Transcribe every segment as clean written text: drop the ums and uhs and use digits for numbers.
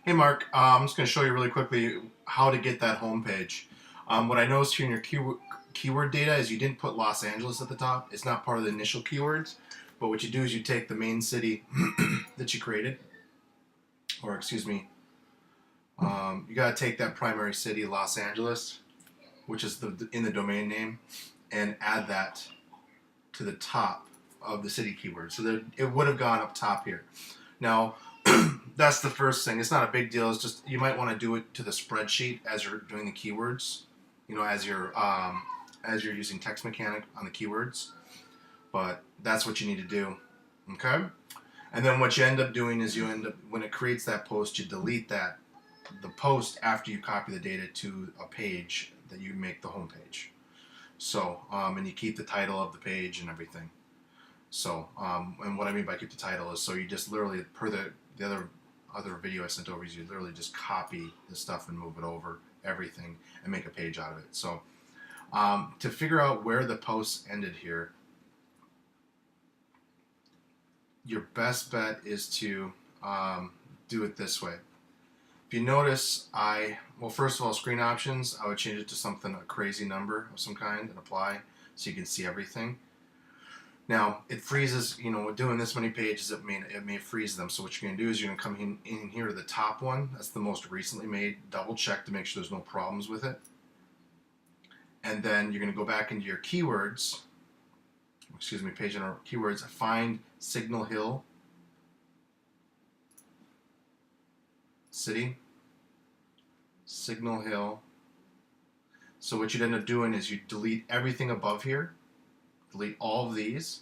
Hey Mark, I'm just going to show you really quickly how to get that home page. What I noticed here in your keyword data is you didn't put Los Angeles at the top. It's not part of the initial keywords, but what you do is you take the main city that you created, or excuse me, you got to take that primary city, Los Angeles, which is in the domain name, and add that to the top of the city keyword. So that it would have gone up top here. Now, that's the first thing. It's not a big deal. It's just you might want to do it to the spreadsheet as you're doing the keywords. As you're using Text Mechanic on the keywords. But that's what you need to do. Okay. And then what you end up doing is when it creates that post, you delete the post after you copy the data to a page that you make the home page. So and you keep the title of the page and everything. So, and what I mean by keep the title is so you just literally, per the other video I sent over, is you literally just copy the stuff and move it over everything and make a page out of it. So, to figure out where the posts ended here, your best bet is to do it this way. If you notice, well, first of all, screen options, I would change it to something, a crazy number of some kind, and apply so you can see everything. Now, it freezes, doing this many pages, it may freeze them. So what you're going to do is you're going to come in here to the top one. That's the most recently made. Double check to make sure there's no problems with it. And then you're going to go back into your keywords. Excuse me, page in keywords. Find Signal Hill City. Signal Hill. So what you'd end up doing is you delete everything above here. Delete all of these,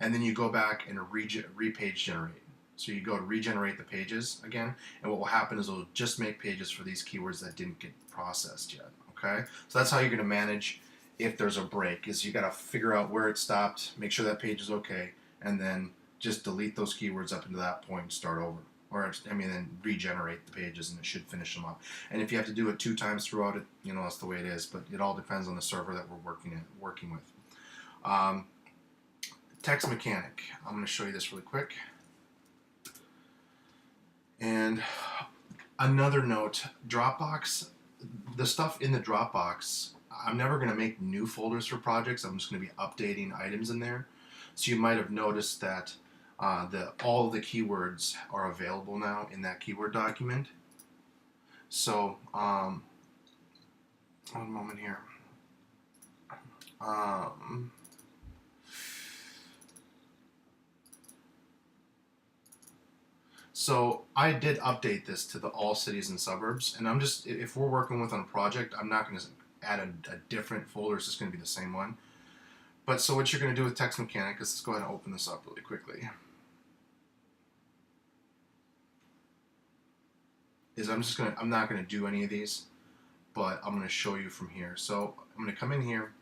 and then you go back and repage generate. So you go to regenerate the pages again, and what will happen is it'll just make pages for these keywords that didn't get processed yet. Okay, so that's how you're going to manage if there's a break. Is you got to figure out where it stopped, make sure that page is okay, and then just delete those keywords up into that point and start over. Or then regenerate the pages, and it should finish them up. And if you have to do it 2 times throughout it, that's the way it is. But it all depends on the server that we're working with. Text Mechanic. I'm going to show you this really quick. And another note, Dropbox, the stuff in the Dropbox, I'm never going to make new folders for projects. I'm just going to be updating items in there. So you might have noticed that all of the keywords are available now in that keyword document. So, one moment here. So I did update this to the all cities and suburbs, and if we're working with on a project, I'm not going to add a different folder. It's just going to be the same one. But so what you're going to do with Text Mechanic is let's go ahead and open this up really quickly. I'm not going to do any of these, but I'm going to show you from here. So I'm going to come in here,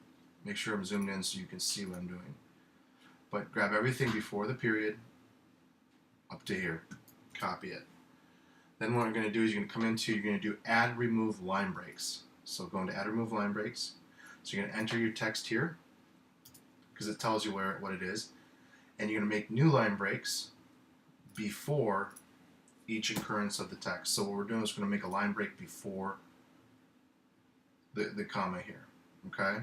make sure I'm zoomed in so you can see what I'm doing. But grab everything before the period up to here. Copy it. Then what I'm going to do is you're going to do add remove line breaks. So go into add remove line breaks. So you're going to enter your text here because it tells you what it is, and you're going to make new line breaks before each occurrence of the text. So what we're doing is we're going to make a line break before the comma here. Okay.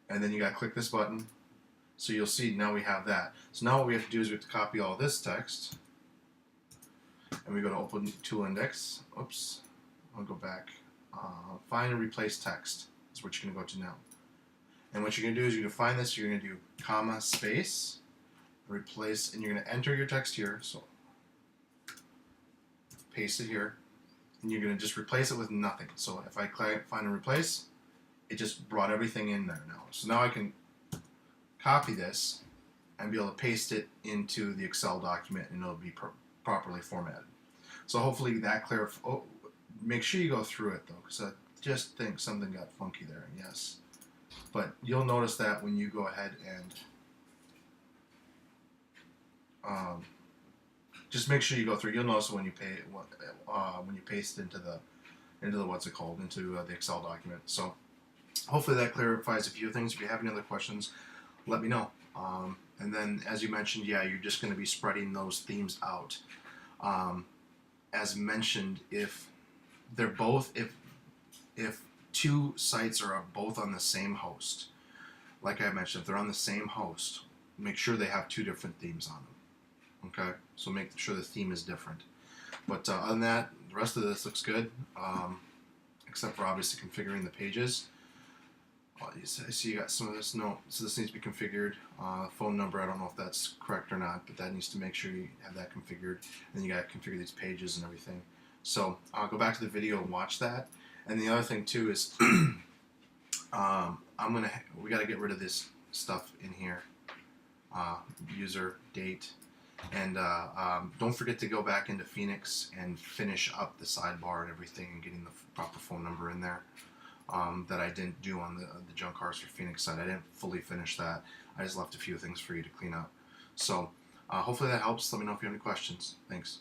And then you got to click this button. So you'll see now we have that. So now what we have to do is we have to copy all this text, and we go to open tool index. Oops, I'll go back. Find and replace text is what you're going to go to now. And what you're going to do is you're going to find this. You're going to do comma space replace, and you're going to enter your text here. So paste it here, and you're going to just replace it with nothing. So if I click find and replace, it just brought everything in there now. So now I can copy this and be able to paste it into the Excel document, and it'll be properly formatted. So hopefully that clarifies. Oh, make sure you go through it though, because I just think something got funky there. Yes, but you'll notice that when you go ahead and just make sure you go through. You'll notice when you paste it into the the Excel document. So hopefully that clarifies a few things. If you have any other questions, let me know. And then, as you mentioned, yeah, you're just going to be spreading those themes out. As mentioned, if they're both, if two sites are both on the same host, like I mentioned, if they're on the same host, make sure they have two different themes on them. Okay, so make sure the theme is different. But other than that, the rest of this looks good, except for obviously configuring the pages. I see you got some of this. No, so this needs to be configured. Phone number, I don't know if that's correct or not, but that needs to make sure you have that configured. And then you got to configure these pages and everything. So I'll go back to the video and watch that. And the other thing too is, we got to get rid of this stuff in here. User, date, and don't forget to go back into Phoenix and finish up the sidebar and everything and getting the proper phone number in there. That I didn't do on the Junk Cars for Phoenix side. I didn't fully finish that. I just left a few things for you to clean up. So hopefully that helps. Let me know if you have any questions. Thanks.